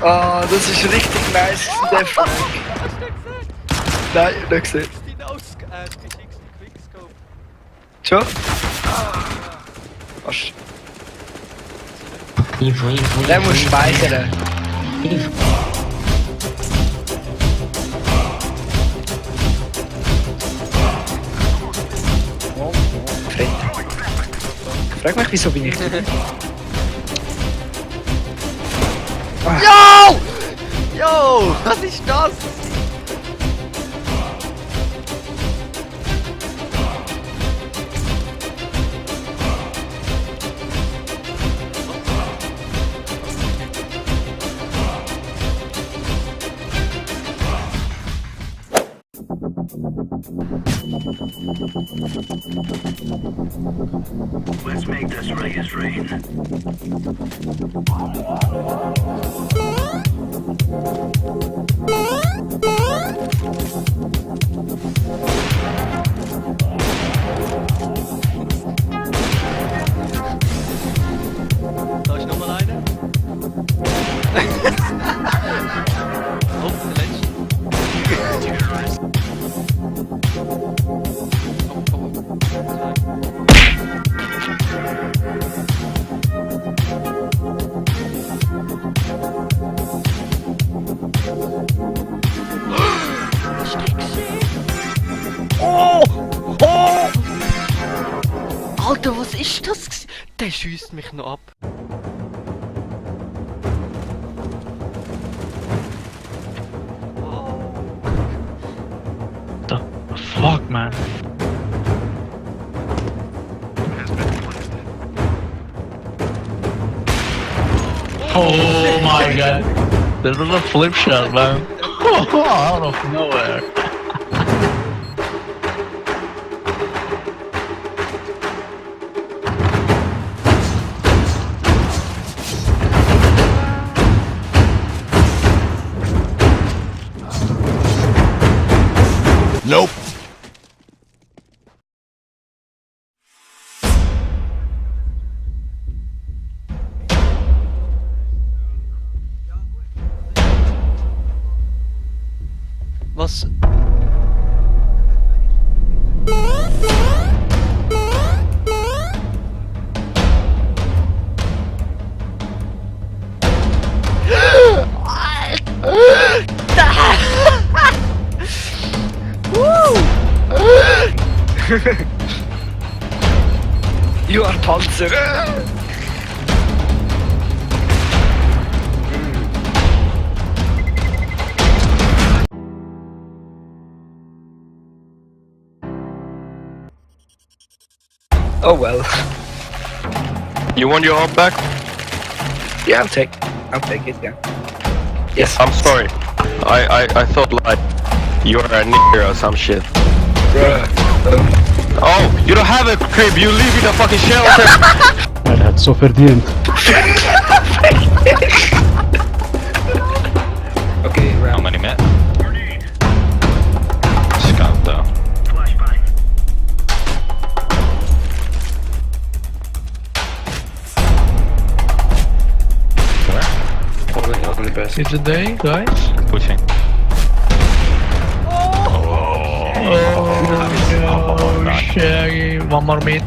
Ah, das ist richtig nice, der Frank. Nein, nicht gesehen. Die Quickscope. Schon? Fast. Info. Der muss speichern. Info. Fred. Frag mich, wieso bin ich da? Yo! Yo! Was ist das? Let's make this Reyes rain. Soll ich nochmal eine? Oh, der letzte. Alter, was ist das? Der schießt mich noch ab. The fuck, man? Oh my god. This is a flip shot, man. Out of nowhere. Nope. Was? You are Panzer. Oh well. You want your heart back? Yeah, I'll take it, yeah. Yes. I'm sorry. I thought like you were a nigger or some shit. Bruh. Oh, you don't have a crib, you live in a fucking shelter! Er hat so verdient. Okay, How round. many met? Scout though. Flashbang. Only best. It's a day, guys. Pushing. Oh, no, Shaggy. One more mid.